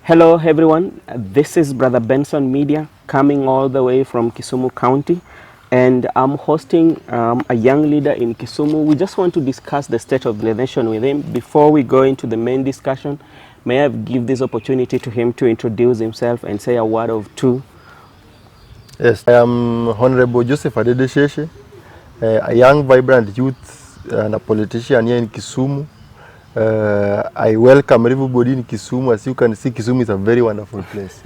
Hello everyone, this is Brother Benson Media coming all the way from Kisumu County, and I'm hosting a young leader in Kisumu. We just want to discuss the state of the nation with him. Before we go into the main discussion, may I give this opportunity to him to introduce himself and say a word of two. Yes, I am Honorable Joseph Adedesheshe, a young vibrant youth and a politician here in Kisumu. I welcome everybody in Kisumu. As you can see, Kisumu is a very wonderful place.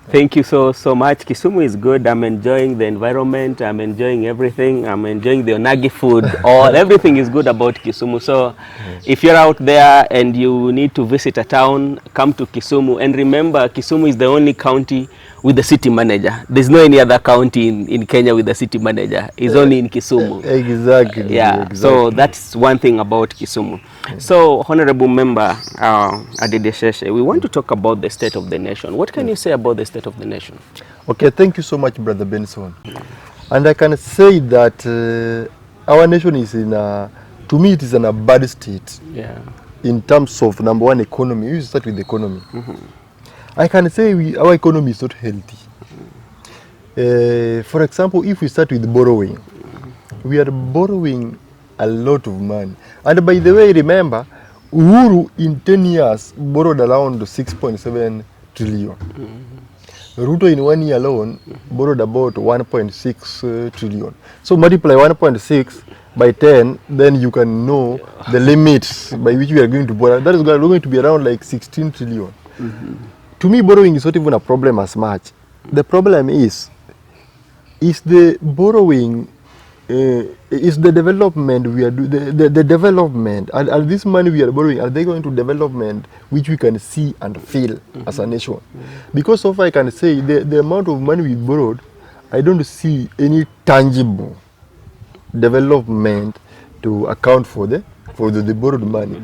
Thank you so much. Kisumu is good. I'm enjoying the environment. I'm enjoying everything. I'm enjoying the onagi food. Everything is good about Kisumu. So if you're out there and you need to visit a town, come to Kisumu. And remember, Kisumu is the only county with the city manager. There's no any other county in Kenya with the city manager. It's only in Kisumu. Exactly. Yeah. Exactly. So that's one thing about Kisumu. So, Honorable Member Adedesheshe, we want to talk about the state of the nation. What can you say about the state of the nation? Okay, thank you so much, Brother Benson. And I can say that our nation is in a, to me, it is in a bad state. Yeah. In terms of, number one, economy. We start with the economy. I can say our economy is not healthy. For example, if we start with borrowing, we are borrowing a lot of money. And by the way, remember, Uhuru in 10 years borrowed around 6.7 trillion. Ruto in 1 year alone borrowed about 1.6 trillion. So multiply 1.6 by 10, then you can know the limits by which we are going to borrow. That is going to be around like 16 trillion. To me, borrowing is not even a problem as much. The problem is the borrowing, is the development we are doing, the development, are this money we are borrowing, are they going to development which we can see and feel as a nation? Because so far I can say the amount of money we borrowed, I don't see any tangible development to account for the borrowed money.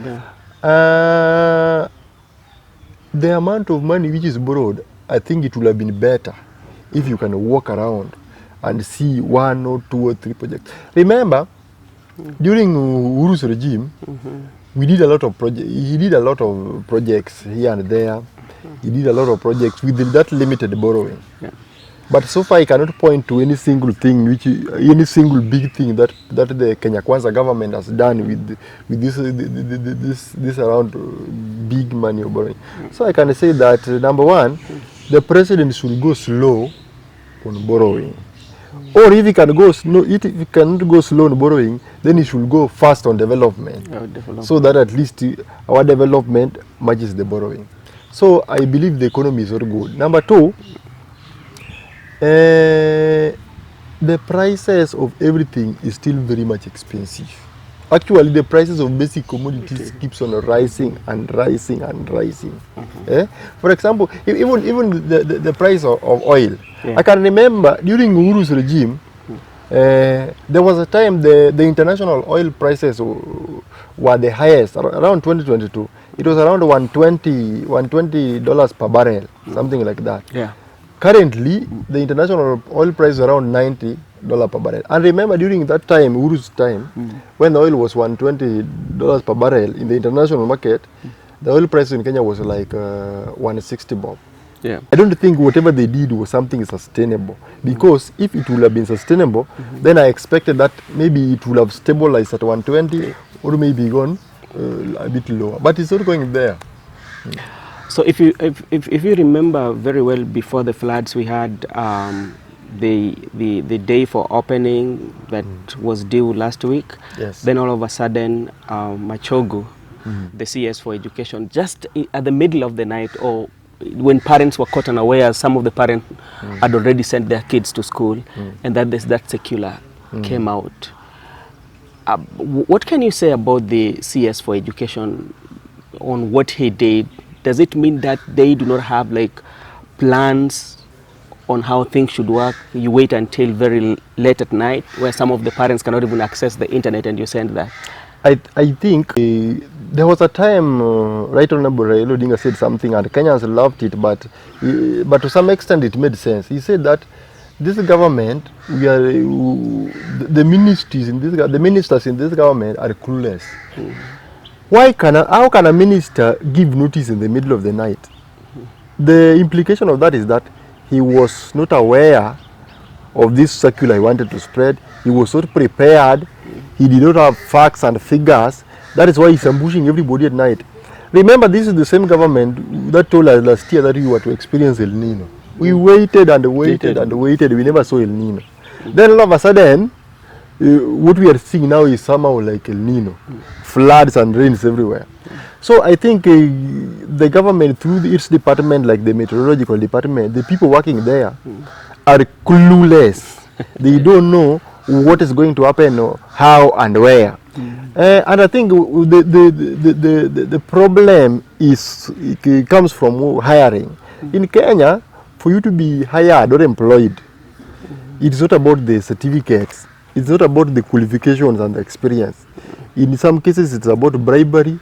The amount of money which is borrowed, I think it would have been better if you can walk around and see 1 or 2 or 3 projects. Remember, during Uhuru's regime, we did a lot of projects. He did a lot of projects here and there. He did a lot of projects with that limited borrowing. Yeah. But so far, I cannot point to any single thing, any single big thing that the Kenya Kwanza government has done with this around big money of borrowing. So I can say that number one, the president should go slow on borrowing. Or if he can go slow, if he cannot go slow on borrowing, then he should go fast on development. So that at least our development matches the borrowing. So I believe the economy is very good. Number two, the prices of everything is still very much expensive. Actually, the prices of basic commodities keeps on rising and rising and rising. For example, even the price of oil. I can remember during Uhuru's regime, there was a time the international oil prices were the highest, around 2022. It was around $120 per barrel, something like that. Yeah. Currently, the international oil price is around $90 per barrel. And remember, during that time, Uhuru's time, when the oil was $120 per barrel in the international market, the oil price in Kenya was like 160 bob. Yeah. I don't think whatever they did was something sustainable, because if it would have been sustainable, then I expected that maybe it would have stabilized at 120 or maybe gone a bit lower. But it's not going there. So if you remember very well, before the floods, we had the day for opening that was due last week. Yes. Then all of a sudden, Machogu, the CS for education, just at the middle of the night, or when parents were caught unawares, some of the parents had already sent their kids to school, and that circular came out. What can you say about the CS for education on what he did? Does it mean that they do not have like plans on how things should work? You wait until very late at night where some of the parents cannot even access the internet and you send that? I think there was a time Right Honorable Raila Odinga said something and Kenyans loved it, but to some extent it made sense. He said that this government, the ministers in this government are clueless. How can a minister give notice in the middle of the night? The implication of that is that he was not aware of this circular he wanted to spread. He was not prepared. He did not have facts and figures. That is why he's ambushing everybody at night. Remember, this is the same government that told us last year that we were to experience El Nino. We waited and waited and waited. We never saw El Nino. Then all of a sudden, what we are seeing now is somehow like El Nino. Floods and rains everywhere. So I think the government, through its department, like the meteorological department, the people working there are clueless. They don't know what is going to happen, or how and where. And I think the problem it comes from hiring. In Kenya, for you to be hired or employed, it's not about the certificates. It's not about the qualifications and the experience. In some cases, it's about bribery.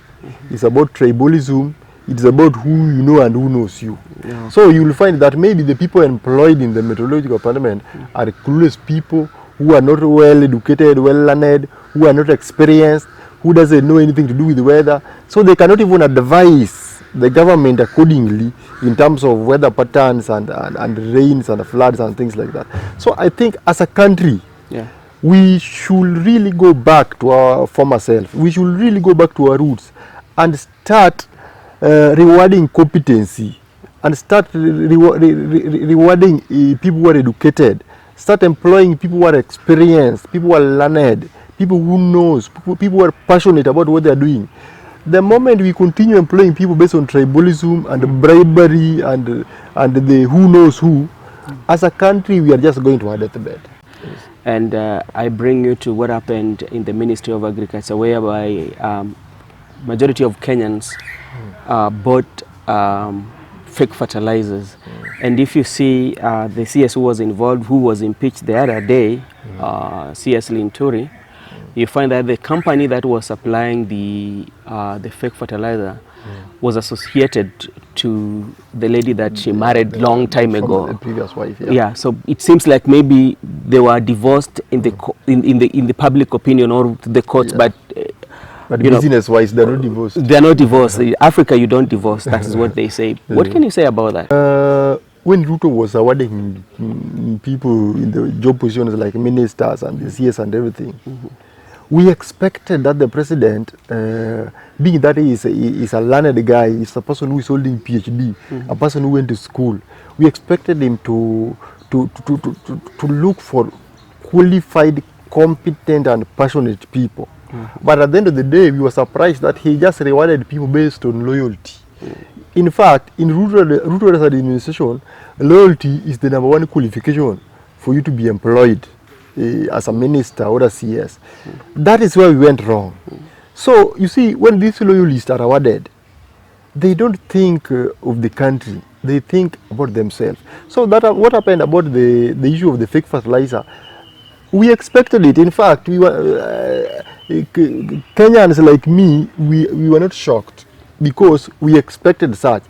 It's about tribalism. It's about who you know and who knows you. Yeah. So you will find that maybe the people employed in the meteorological department are clueless people who are not well educated, well learned, who are not experienced, who doesn't know anything to do with the weather. So they cannot even advise the government accordingly in terms of weather patterns and rains and floods and things like that. So I think as a country, we should really go back to our former self. We should really go back to our roots and start rewarding competency and start rewarding people who are educated. Start employing people who are experienced, people who are learned, people who knows, people who are passionate about what they are doing. The moment we continue employing people based on tribalism and bribery and the who knows who, as a country we are just going to our deathbed. And I bring you to what happened in the Ministry of Agriculture, whereby majority of Kenyans bought fake fertilizers. And if you see the CS who was involved, who was impeached the other day, CS Linturi, you find that the company that was supplying the fake fertilizer was associated to the lady that she married long time ago. The previous wife. Yeah. So it seems like maybe they were divorced in the in the public opinion or the courts, but business-wise, they're not divorced. They're not divorced. In Africa, you don't divorce. That is what they say. What can you say about that? When Ruto was awarding people in the job positions like ministers and the CS and everything, we expected that the president, being that he is a learned guy, is a person who is holding PhD, a person who went to school, we expected him to look for qualified, competent and passionate people. But at the end of the day, we were surprised that he just rewarded people based on loyalty. In fact, in rural administration, loyalty is the #1 qualification for you to be employed as a minister or a CS. That is where we went wrong. So, you see, when these loyalists are awarded, they don't think of the country. They think about themselves. So, what happened about the issue of the fake fertilizer, we expected it. In fact, we were Kenyans like me, we were not shocked because we expected such.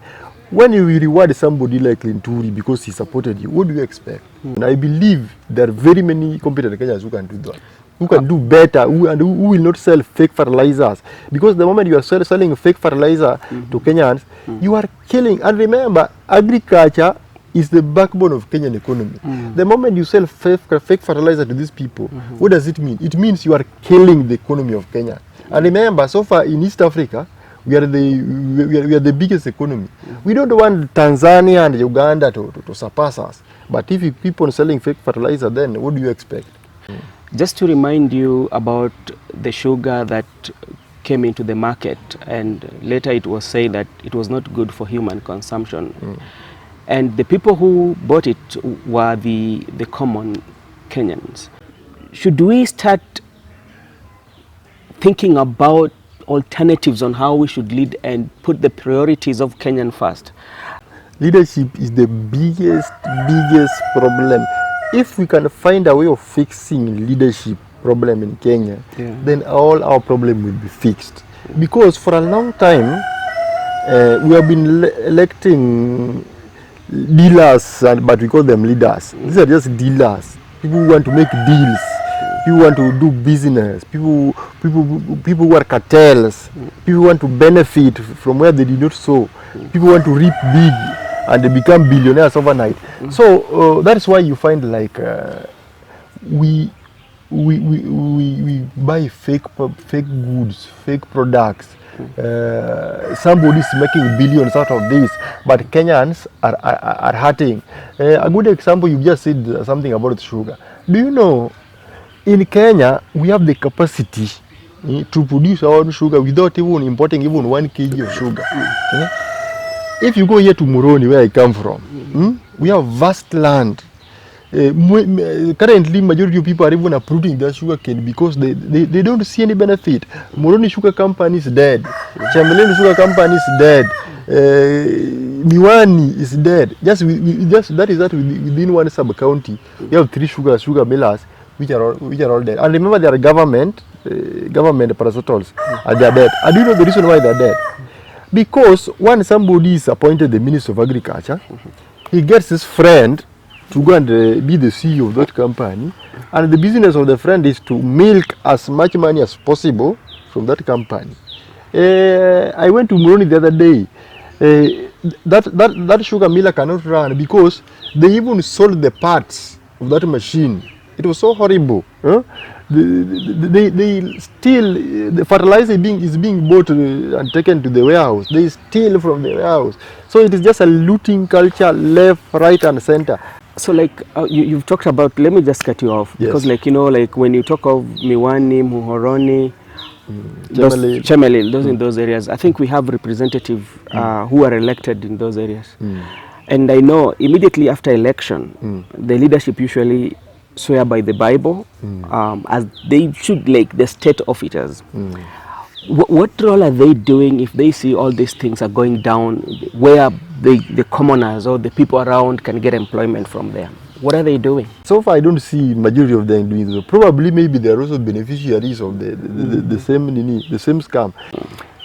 When you reward somebody like Linturi because he supported you, what do you expect? And I believe there are very many competent Kenyans who can do that, who can do better, who will not sell fake fertilizers. Because the moment you are selling fake fertilizer to Kenyans, you are killing. And remember, agriculture is the backbone of Kenyan economy. The moment you sell fake fertilizer to these people, what does it mean? It means you are killing the economy of Kenya. And remember, so far in East Africa, we are the biggest economy. We don't want Tanzania and Uganda to surpass us. But if you keep on selling fake fertilizer, then what do you expect? Just to remind you about the sugar that came into the market, and later it was said that it was not good for human consumption. And the people who bought it were the common Kenyans. Should we start thinking about alternatives on how we should lead and put the priorities of Kenyan first? Leadership is the biggest problem. If we can find a way of fixing leadership problem in Kenya, then all our problem will be fixed. Because for a long time, we have been electing dealers, but we call them leaders. These are just dealers. People who want to make deals. People want to do business. People who are cartels. People who want to benefit from where they did not sow. People want to reap big and they become billionaires overnight. So that is why you find like we buy fake goods, fake products. Somebody is making billions out of this, but Kenyans are hurting. A good example, you just said something about sugar. Do you know, in Kenya, we have the capacity to produce our own sugar without even importing even 1 kg of sugar. If you go here to Moroni, where I come from, we have vast land. Currently, majority of people are even uprooting their sugar cane because they don't see any benefit. Moroni Sugar Company is dead. Chamberlain Sugar Company is dead. Miwani is dead. That is within one sub county. You have 3 sugar millers which are all dead. And remember, they are government parasitals, and they are dead. And do you know the reason why they are dead? Because when somebody is appointed the Minister of Agriculture, he gets his friend to go and be the CEO of that company, and the business of the friend is to milk as much money as possible from that company. I went to Moroni the other day. That sugar miller cannot run because they even sold the parts of that machine. It was so horrible. They steal, the fertilizer is being bought and taken to the warehouse. They steal from the warehouse. So it is just a looting culture, left, right, and center. So like you've talked about, let me just cut you off, because like, you know, like when you talk of Miwani, Muhoroni, Chemelil, those in those areas, I think we have representatives who are elected in those areas. And I know immediately after election, the leadership usually swear by the Bible, as they should, like the state officers. What role are they doing if they see all these things are going down, where the commoners or the people around can get employment from there? What are they doing? So far, I don't see majority of them doing so. Probably, maybe they are also beneficiaries of the same scam.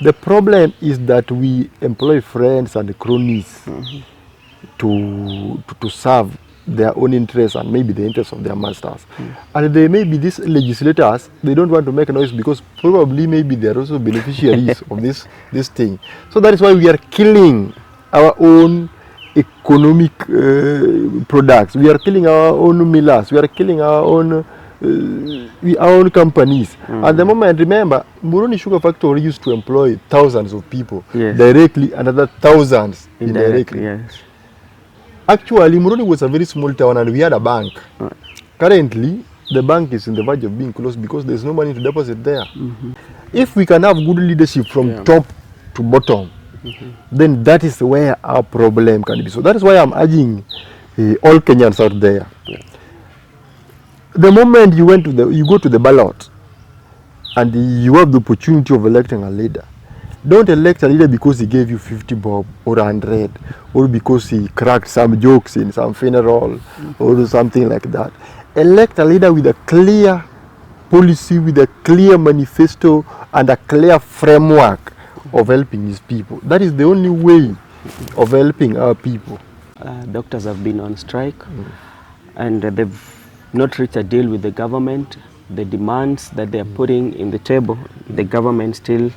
The problem is that we employ friends and cronies to serve their own interests and maybe the interests of their masters. And they may be these legislators, they don't want to make noise because probably maybe they are also beneficiaries of this thing. So that is why we are killing our own economic products. We are killing our own millers. We are killing our own companies. At the moment, remember, Moroni Sugar Factory used to employ thousands of people directly, another thousands indirectly. Yes. Actually, Moroni was a very small town and we had a bank. Currently, the bank is in the verge of being closed because there's no money to deposit there. If we can have good leadership from top to bottom, then that is where our problem can be. So that is why I'm urging all Kenyans out there. The moment you go to the ballot and you have the opportunity of electing a leader, don't elect a leader because he gave you 50 bob or 100 or because he cracked some jokes in some funeral or something like that. Elect a leader with a clear policy, with a clear manifesto and a clear framework of helping his people. That is the only way of helping our people. Doctors have been on strike and they've not reached a deal with the government. The demands that they are putting in the table, the government still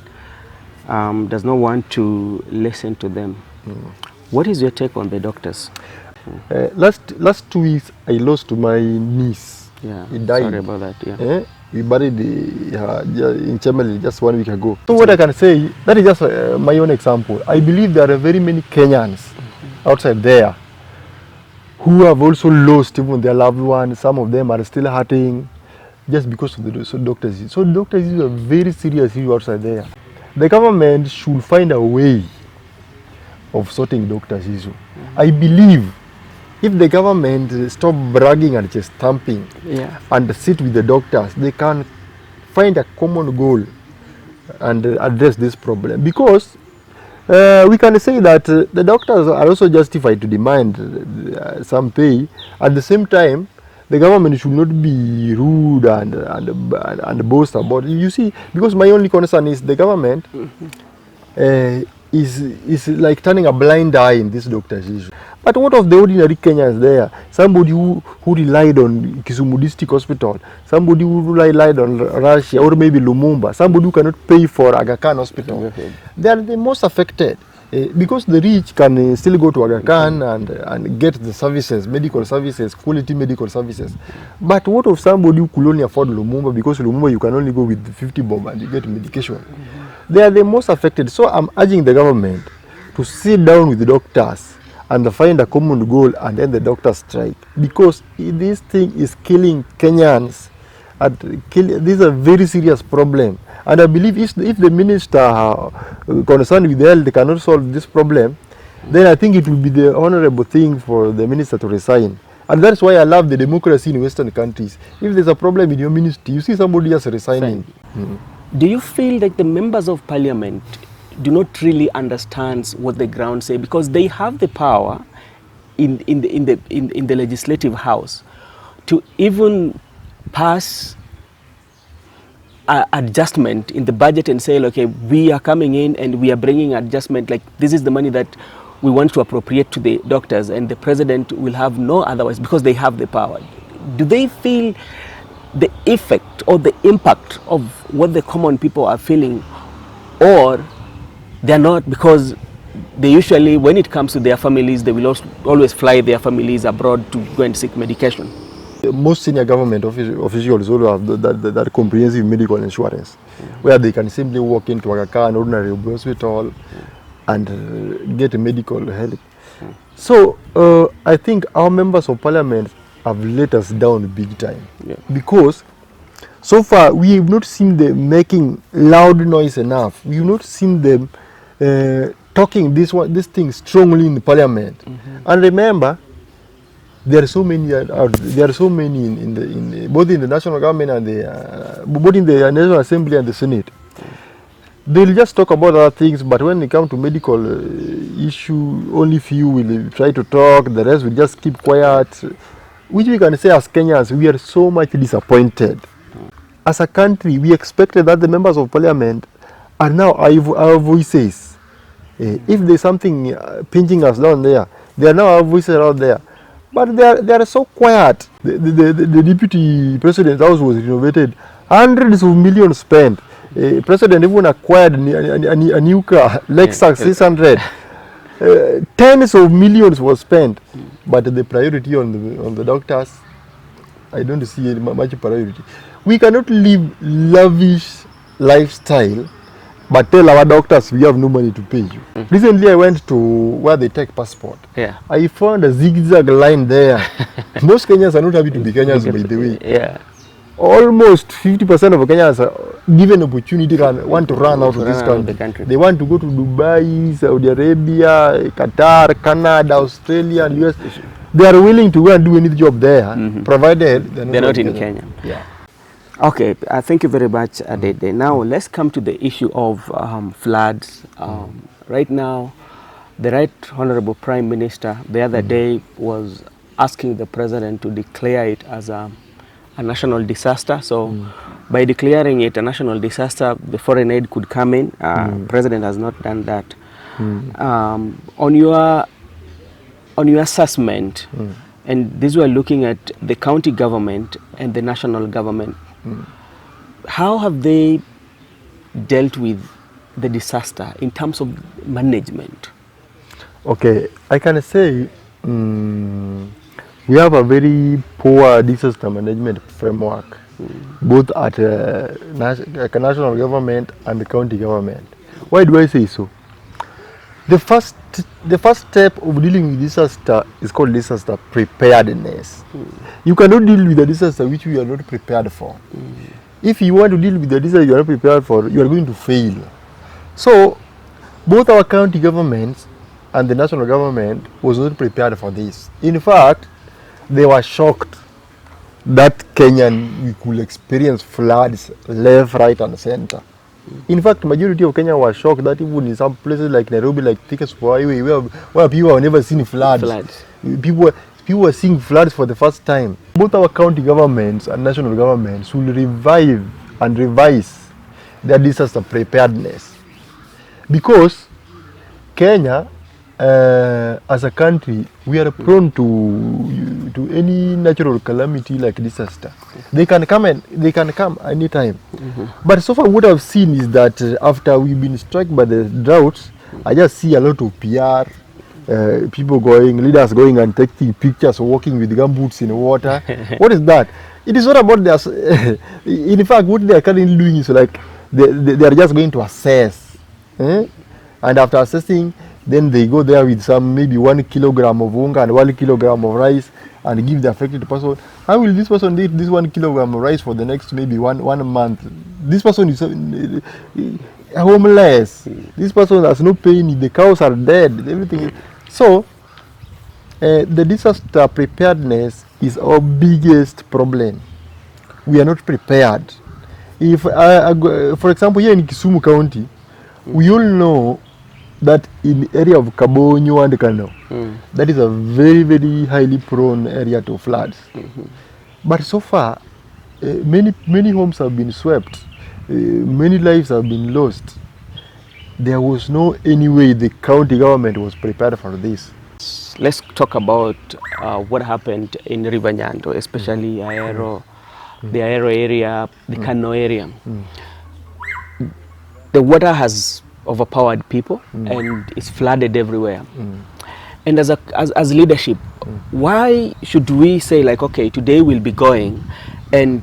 does not want to listen to them. What is your take on the doctors? Last 2 weeks, I lost my niece. Yeah, he died. Sorry about that. Yeah. We buried in Chemelil just 1 week ago. So what I can say, that is just my own example. I believe there are very many Kenyans outside there who have also lost even their loved ones. Some of them are still hurting. just because of the doctors. So doctors is a very serious issue outside there. The government should find a way of sorting doctors issue. I believe if the government stop bragging and just stamping and sit with the doctors, they can find a common goal and address this problem. Because we can say that the doctors are also justified to demand some pay. At the same time, the government should not be rude and boast about it. You see, because my only concern is the government is like turning a blind eye in this doctor's issue. But what of the ordinary Kenyans there? Somebody who relied on Kisumu District Hospital, somebody who relied on Russia or maybe Lumumba, somebody who cannot pay for Aga Khan Hospital. They are the most affected. Because the rich can still go to Aga Khan and get the services, medical services, quality medical services. But what of somebody who could only afford Lumumba, because Lumumba you can only go with 50 bob and you get medication. They are the most affected. So I'm urging the government to sit down with the doctors and find a common goal and end the doctor strike. Because this thing is killing Kenyans. This is a very serious problem. And I believe if the minister concerned with health cannot solve this problem, then I think it will be the honorable thing for the minister to resign. And that's why I love the democracy in Western countries. If there's a problem in your ministry, you see somebody else resigning. Do you feel that the members of parliament do not really understand what the ground say, because they have the power in the legislative house to even pass adjustment in the budget and say, okay, we are coming in and we are bringing adjustment, like this is the money that we want to appropriate to the doctors, and the president will have no otherwise, because they have the power. Do they feel the effect or the impact of what the common people are feeling, or they're not, because they usually, when it comes to their families, they will always fly their families abroad to go and seek medication? Most senior government officials also have that comprehensive medical insurance, where they can simply walk into Aga Khan ordinary hospital and get medical help. So I think our members of parliament have let us down big time, because so far we have not seen them making loud noise enough. We have not seen them talking this thing strongly in the parliament. And remember, there are so many in both in the national government and both in the National Assembly and the Senate. They'll just talk about other things, but when it comes to medical issue, only few will try to talk. The rest will just keep quiet. Which we can say as Kenyans, we are so much disappointed. As a country, we expected that the members of parliament are now our voices. If there's something pinching us down there, they are now our voices out there. But they are so quiet. The deputy president's house was renovated. Hundreds of millions spent. President even acquired a new car, Lexus 600. Tens of millions was spent. But the priority on the doctors, I don't see much priority. We cannot live lavish lifestyle but tell our doctors we have no money to pay you. Recently I went to where they take passport. I found a zigzag line there. Most Kenyans are not happy to be Kenyans, by the way. Almost 50% of Kenyans are given opportunity want to run out of this country. They want to go to Dubai, Saudi Arabia, Qatar, Canada, Australia, and US. They are willing to go and do any job there, provided they're not in Kenya. Okay, thank you very much, Adede. Now let's come to the issue of floods. Right now, the Right Honorable Prime Minister the other day was asking the President to declare it as a national disaster. So by declaring it a national disaster, the foreign aid could come in. President has not done that. On your assessment, and this we are looking at the county government and the national government, how have they dealt with the disaster in terms of management? Okay, I can say we have a very poor disaster management framework, both at national government and the county government. Why do I say so? the first step of dealing with disaster is called disaster preparedness. You cannot deal with a disaster which you are not prepared for. If you want to deal with the disaster you are not prepared for, you are going to fail. So both our county governments and the national government was not prepared for this. In fact, they were shocked that Kenyan we could experience floods left, right, and center. In fact, majority of Kenya were shocked that even in some places like Nairobi, like Thika Highway, where people have never seen floods. People were seeing floods for the first time. Both our county governments and national governments will revive and revise their disaster preparedness, because Kenya, as a country, we are prone to any natural calamity like disaster. They can come anytime. But so far what I've seen is that after we've been struck by the droughts, I just see a lot of PR, people leaders going and taking pictures, walking with gumboots in water. What is that? It is not about this. In fact, what they are currently doing is like they are just going to assess, and after assessing, then they go there with some maybe 1 kilogram of unga and 1 kilogram of rice and give the affected person. How will this person eat this 1 kilogram of rice for the next maybe one month? This person is homeless. This person has no pain. The cows are dead. Everything. So the disaster preparedness is our biggest problem. We are not prepared. If for example, here in Kisumu County, we all know that in the area of Kabonyo and Kano, that is a very, very highly prone area to floods. But so far, many homes have been swept, many lives have been lost. There was no any way the county government was prepared for this. Let's talk about what happened in River Nyando, especially Ahero, the Ahero area, the Kano area. The water has overpowered people and it's flooded everywhere. And as leadership, why should we say like, okay, today we'll be going and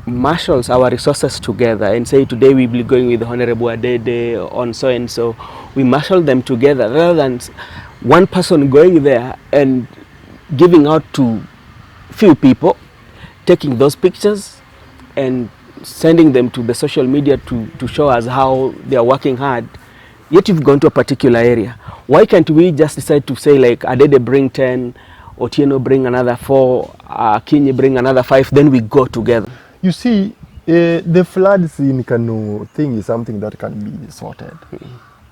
marshals our resources together and say today we'll be going with Honorable Adede on so and so. We marshal them together rather than one person going there and giving out to few people, taking those pictures and sending them to the social media to show us how they are working hard. Yet you've gone to a particular area. Why can't we just decide to say like Adede bring 10, Otieno bring another 4, Kinyi bring another 5, then we go together? You see, the floods in Kano thing is something that can be sorted.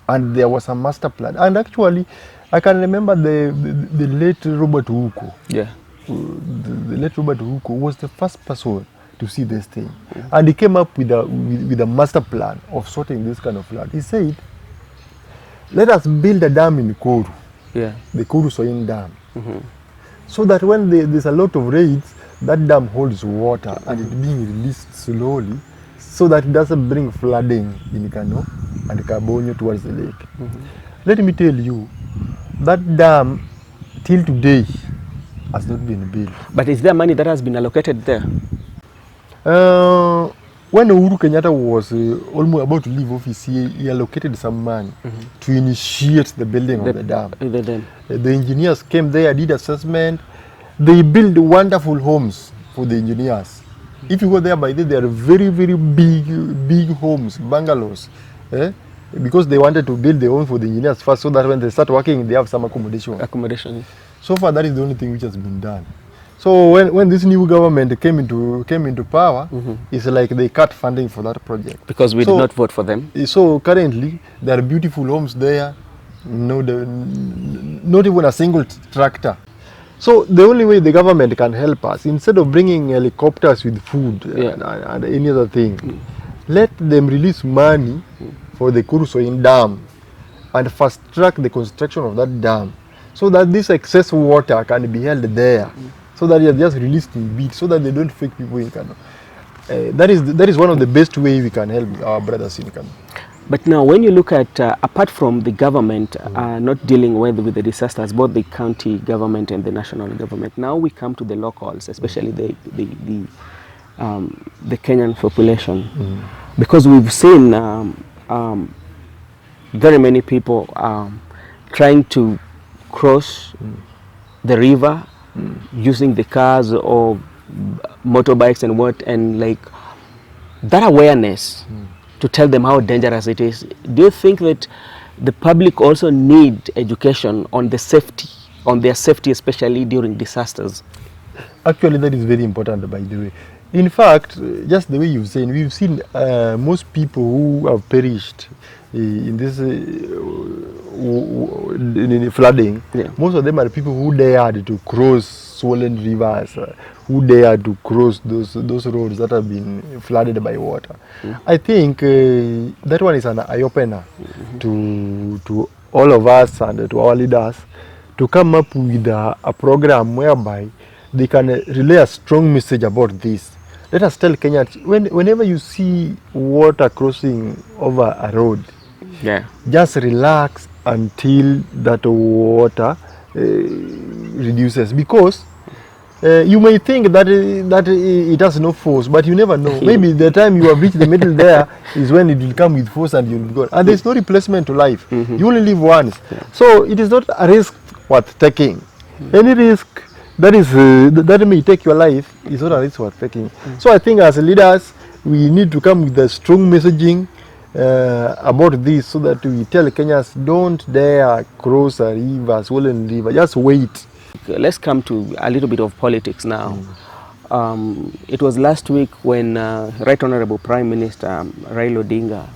And there was a master plan. And actually, I can remember the late Robert Huko. Yeah. The late Robert Huko was the first person to see this thing. And he came up with a master plan of sorting this kind of flood. He said, let us build a dam in Koru, the Koru Soin Dam, so that when there's a lot of rains, that dam holds water and it's being released slowly so that it doesn't bring flooding in Kano and Kabonyo towards the lake. Let me tell you, that dam till today has not been built. But is there money that has been allocated there? When Uhuru Kenyatta was almost about to leave office, he allocated some money to initiate the building of the dam. The engineers came there, did assessment. They built wonderful homes for the engineers. If you go there by then, they are very, very big homes, bungalows. Because they wanted to build their own for the engineers first, so that when they start working, they have some accommodation. So far, that is the only thing which has been done. So when this new government came into power, it's like they cut funding for that project. Because we did not vote for them. So currently, there are beautiful homes there, not even a single tractor. So the only way the government can help us, instead of bringing helicopters with food and any other thing, let them release money for the Kurusoin Dam and fast track the construction of that dam, so that this excess water can be held there, so that they are just released in bits, so that they don't fake people in Kano. That is one of the best ways we can help our brothers in Kano. But now, when you look at, apart from the government not dealing well with the disasters, both the county government and the national government, now we come to the locals, especially the Kenyan population, because we've seen very many people trying to cross the river using the cars or motorbikes and what, and like that awareness to tell them how dangerous it is. Do you think that the public also need education on the safety, on their safety, especially during disasters? Actually, that is very important, by the way. In fact, just the way you've said, we've seen most people who have perished in this in flooding. Yeah. Most of them are people who dared to cross swollen rivers, who dared to cross those roads that have been flooded by water. I think that one is an eye-opener to all of us and to our leaders to come up with a program whereby they can relay a strong message about this. Let us tell Kenyans, whenever you see water crossing over a road, just relax until that water reduces, because you may think that it has no force, but you never know. Maybe the time you have reached the middle there is when it will come with force and you will go. And there's no replacement to life. You only live once. So it is not a risk worth taking. Any risk that may take your life is not a risk worth taking. So I think as leaders, we need to come with a strong messaging about this, so that we tell Kenyans, don't dare cross a river, swollen river, just wait. Let's come to a little bit of politics now. It was last week when Right Honorable Prime Minister Raila Odinga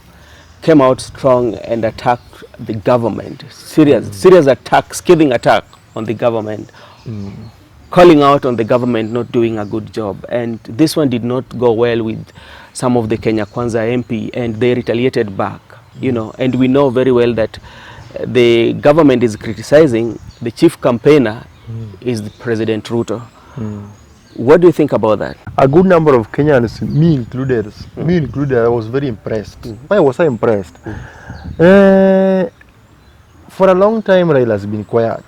came out strong and attacked the government. Serious attack, scathing attack on the government, calling out on the government not doing a good job. And this one did not go well with some of the Kenya Kwanza MP, and they retaliated back, you know. And we know very well that the government is criticizing the chief campaigner is the President Ruto. What do you think about that? A good number of Kenyans, me included, I was very impressed. Why was I impressed? For a long time, Raila has been quiet.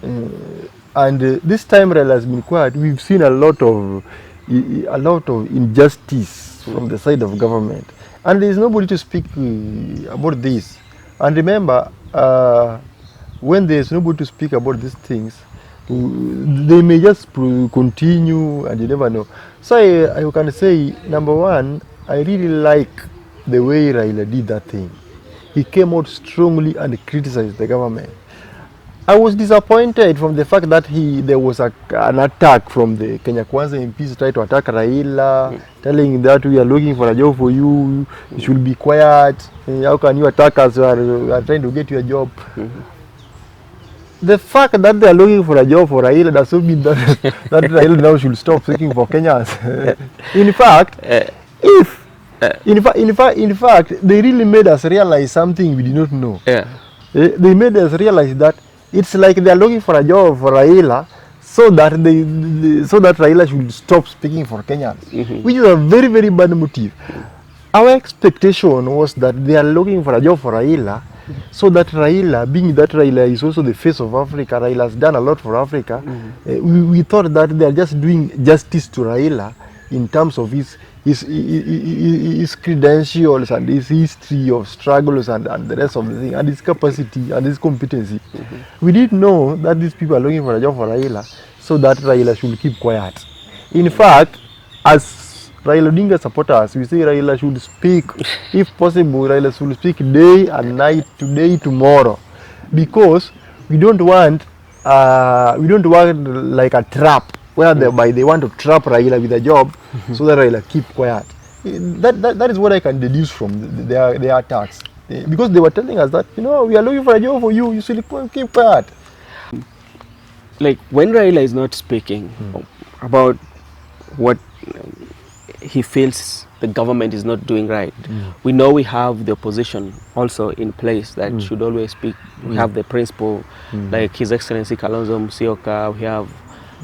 And this time Raila has been quiet. We've seen a lot of injustice from the side of government. And there is nobody to speak about this. And remember, when there is nobody to speak about these things, they may just continue, and you never know. So I can say, number one, I really like the way Raila did that thing. He came out strongly and criticized the government. I was disappointed from the fact that there was an attack from the Kenya Kwanza MPs trying to attack Raila, telling that we are looking for a job for you, you should be quiet, how can you attack us, we are trying to get you a job. The fact that they are looking for a job for Raila does not mean that Raila now should stop seeking for Kenyans. In fact, they really made us realize something we did not know. They made us realize that it's like they are looking for a job for Raila, so that Raila should stop speaking for Kenyans, which is a very, very bad motive. Our expectation was that they are looking for a job for Raila, so that Raila, being that Raila is also the face of Africa, Raila has done a lot for Africa, we thought that they are just doing justice to Raila in terms of his credentials and his history of struggles and the rest of the thing, and his capacity and his competency. We didn't know that these people are looking for a job for Raila, so that Raila should keep quiet. In fact, as Raila Odinga supporters, we say Raila should speak, if possible, Raila should speak day and night, today, tomorrow, because we don't want like a trap whereby they want to trap Raila with a job, so that Raila keep quiet. That is what I can deduce from their attacks, because they were telling us that, you know, we are looking for a job for you, you should keep quiet. Like when Raila is not speaking about what he feels the government is not doing right, we know we have the opposition also in place that should always speak. We have the principal, like His Excellency Kalonzo Musyoka, we have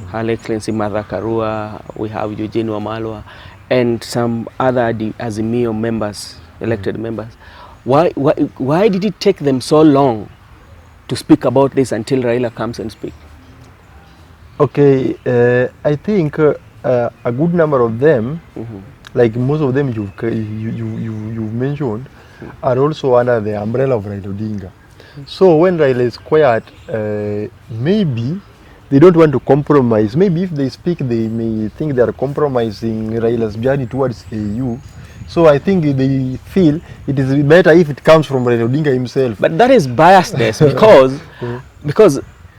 Her Excellency Martha Karua, we have Eugene Wamalwa, and some other Azimio members, elected members. Why did it take them so long to speak about this until Raila comes and speaks? Okay, I think a good number of them, like most of them you've mentioned, are also under the umbrella of Raila Odinga. So when Raila is quiet, maybe they don't want to compromise. Maybe if they speak, they may think they are compromising Raila's journey towards AU. So I think they feel it is better if it comes from Raila Odinga himself. But that is biasness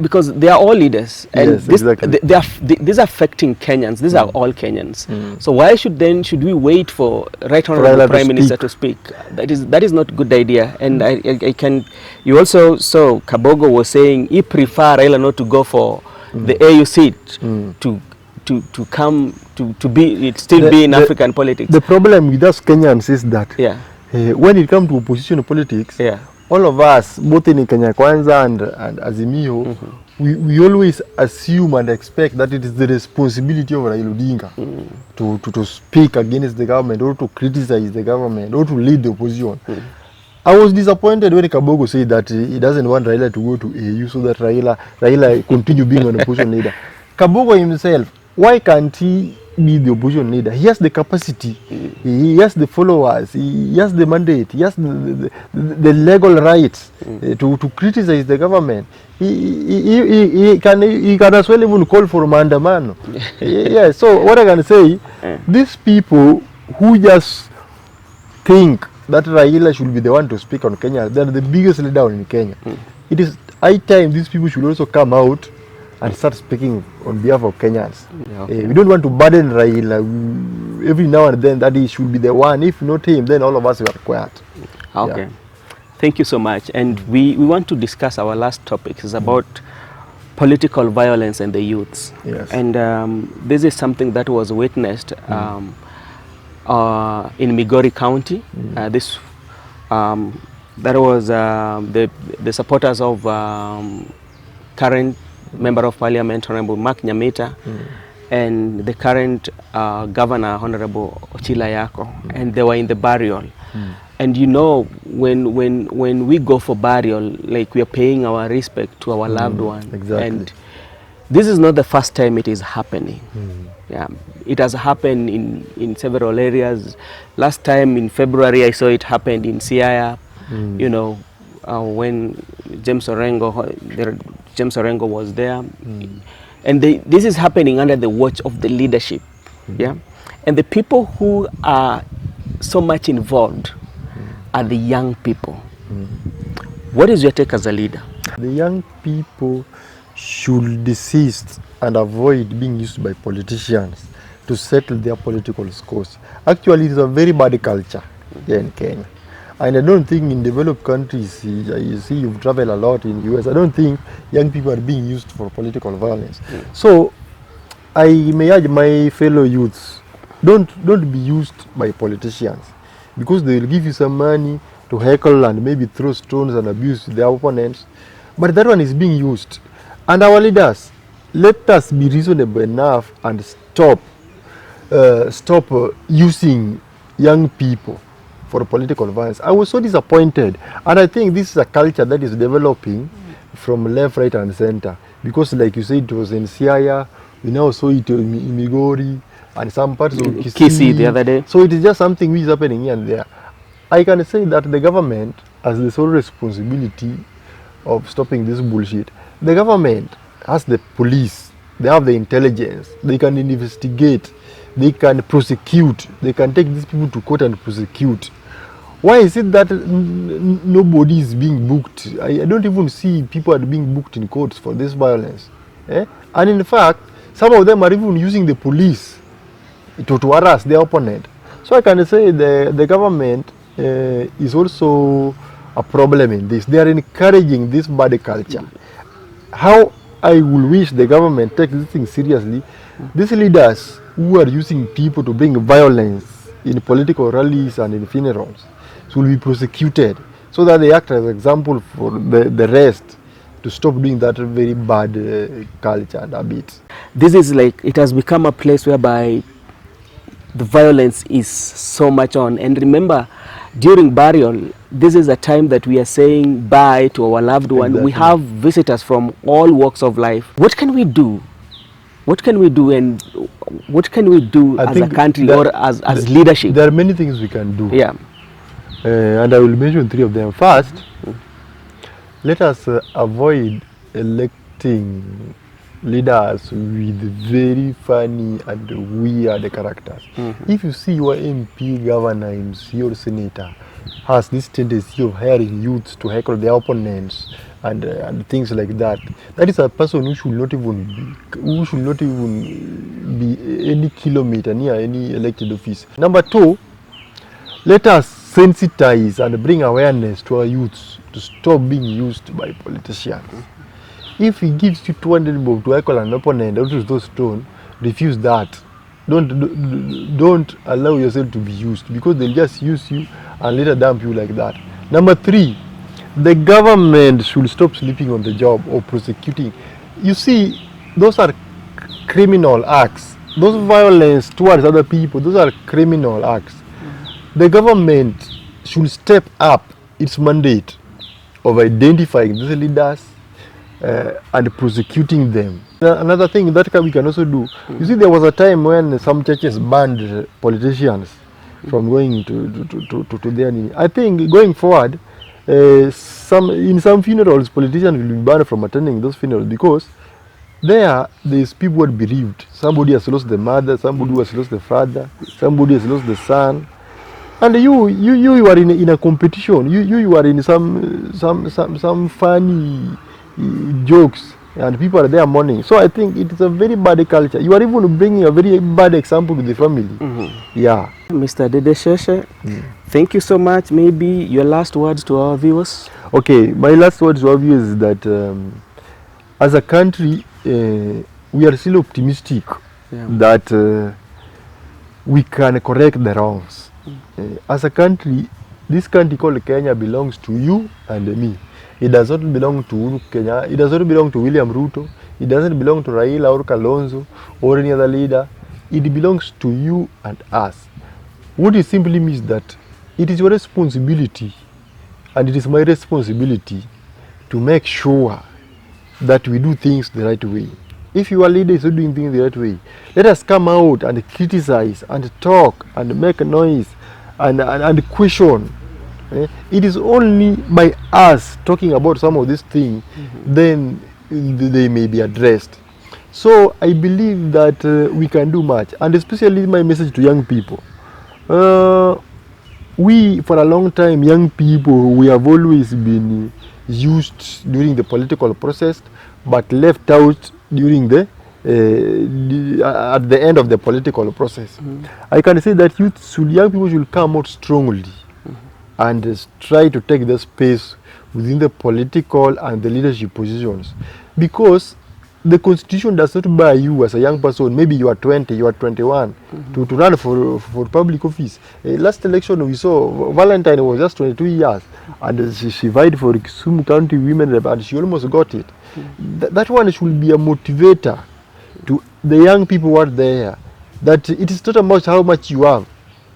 because they are all leaders, and Yes, exactly. these are affecting Kenyans. These are all Kenyans. So why should we wait for Right Honorable Raila to Prime Minister speak. to speak? That is not a good idea. And I can. You also saw Kabogo was saying he prefer Raila not to go for the AU seat to come to be be in African politics. The problem with us Kenyans is that Yeah. when it comes to opposition politics, Yeah. all of us, both in Kenya Kwanza and Azimio, we always assume and expect that it is the responsibility of Raila Odinga to speak against the government or to criticize the government or to lead the opposition. I was disappointed when Kabogo said that he doesn't want Raila to go to AU so that Raila continue being an opposition leader. Kabogo himself, why can't he be the opposition leader? He has the capacity, he has the followers, he has the mandate, he has the legal rights to criticize the government. He can as well even call for maandamano. Yeah, so what I can say, these people who just think that Raila should be the one to speak on Kenya, they are the biggest leader in Kenya. It is high time these people should also come out and start speaking on behalf of Kenyans. Yeah, okay. We don't want to burden Raila every now and then that he should be the one. If not him, then all of us were quiet. Okay. Yeah. Thank you so much. And we want to discuss our last topic. It's about political violence and the youths. Yes. And this is something that was witnessed in Migori County. That was the supporters of current Member of Parliament, Honorable Mark Nyamita, and the current Governor, Honorable Ochila Yako, and they were in the burial. And you know, when we go for burial, like we are paying our respect to our loved one. Exactly. And this is not the first time it is happening. Yeah, it has happened in several areas. Last time in February, I saw it happened in Siaya. You know, when James Orengo was there, and this is happening under the watch of the leadership. Yeah, and the people who are so much involved are the young people. What is your take as a leader? The young people should desist and avoid being used by politicians to settle their political scores. Actually, it is a very bad culture here in Kenya. And I don't think in developed countries, you see you've traveled a lot in the US, I don't think young people are being used for political violence. So I may urge my fellow youths, don't be used by politicians, because they will give you some money to heckle and maybe throw stones and abuse their opponents. But that one is being used. And our leaders, let us be reasonable enough and stop using young people for political violence. I was so disappointed, and I think this is a culture that is developing from left, right, and center. Because, like you said, it was in Siaya, we now saw it in Migori, and some parts of Kisii the other day. So it is just something which is happening here and there. I can say that the government has the sole responsibility of stopping this bullshit. The government has the police, they have the intelligence, they can investigate, they can prosecute, they can take these people to court and prosecute. Why is it that nobody is being booked? I don't even see people are being booked in courts for this violence. And in fact, some of them are even using the police to harass their opponent. So I can say the government is also a problem in this. They are encouraging this bad culture. How I will wish the government takes this thing seriously. These leaders who are using people to bring violence in political rallies and in funerals will be prosecuted, so that they act as an example for the rest to stop doing that very bad culture and habit. This is like, it has become a place whereby the violence is so much on. And remember, during burial, this is a time that we are saying bye to our loved one. Exactly. We have visitors from all walks of life. What can we do? What can we do, and what can we do as a country or as leadership? There are many things we can do. Yeah. And I will mention three of them. First, let us avoid electing leaders with very funny and weird characters. If you see your MP, governor, MC or senator has this tendency of hiring youths to heckle their opponents and things like that, that is a person who should not even be any kilometer near any elected office. Number two, let us sensitize and bring awareness to our youths to stop being used by politicians. If he gives you 200 bob to heckle an opponent out of those stone, refuse that. Don't allow yourself to be used, because they'll just use you and later dump you like that. Number three, the government should stop sleeping on the job or prosecuting. You see, those are criminal acts. Those violence towards other people, those are criminal acts. The government should step up its mandate of identifying these leaders and prosecuting them. Another thing that we can also do, you see, there was a time when some churches banned politicians from going to their. I think going forward, in some funerals, politicians will be banned from attending those funerals, because there's people who are bereaved. Somebody has lost the mother, somebody has lost the father, somebody has lost the son. And you are in a competition. You are in some funny jokes, and people are there mourning. So I think it is a very bad culture. You are even bringing a very bad example to the family. Yeah. Mr. Dede Sheshe, thank you so much. Maybe your last words to our viewers. Okay, my last words to our viewers is that as a country, we are still optimistic that we can correct the wrongs. As a country, this country called Kenya belongs to you and me. It does not belong to Uhuru Kenya. It does not belong to William Ruto. It doesn't belong to Raila or Kalonzo or any other leader. It belongs to you and us. What it simply means that it is your responsibility and it is my responsibility to make sure that we do things the right way. If your leader is not doing things the right way, let us come out and criticize and talk and make noise and question. It is only by us talking about some of these things, then they may be addressed. So I believe that we can do much, and especially my message to young people. We, for a long time, young people, we have always been used during the political process, but left out during at the end of the political process. I can say that young people should come out strongly and try to take the space within the political and the leadership positions, because the constitution does not buy you as a young person. Maybe you are 20, you are 21, to run for public office. Last election we saw Valentine was just 22 years and she vied for Kisumu County Women Rep and she almost got it. That one should be a motivator to the young people who are there, that it is not about how much you have.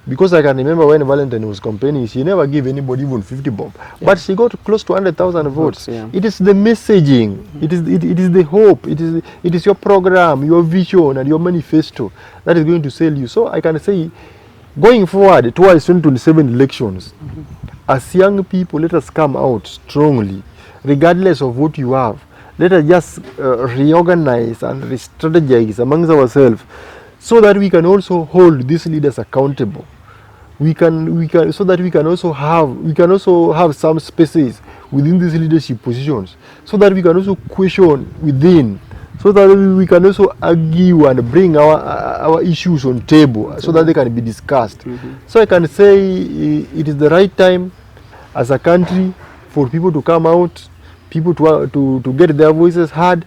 Because I can remember when Valentine was campaigning, she never gave anybody even 50 bob, but she got close to 100,000 votes. It is the messaging, it is the hope, it is your program, your vision, and your manifesto that is going to sell you. So I can say, going forward towards 2027 elections, as young people, let us come out strongly, regardless of what you have. Let us just reorganize and re-strategize amongst ourselves, so that we can also hold these leaders accountable. We can so that we can also have some spaces within these leadership positions, so that we can also question within, so that we can also argue and bring our issues on table, so that they can be discussed. So I can say it is the right time as a country for people to come out, people to get their voices heard,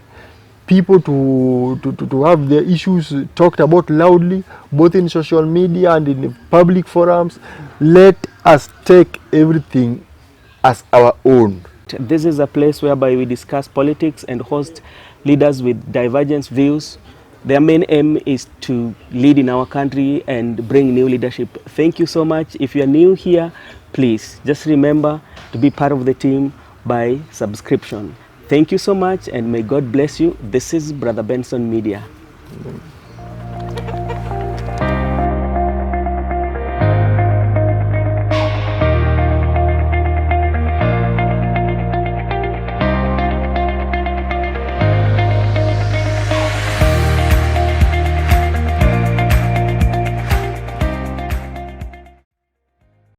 people to have their issues talked about loudly, both in social media and in public forums. Let us take everything as our own. This is a place whereby we discuss politics and host leaders with divergent views. Their main aim is to lead in our country and bring new leadership. Thank you so much. If you are new here, please just remember to be part of the team by subscription. Thank you so much, and may God bless you. This is Brother Benson Media.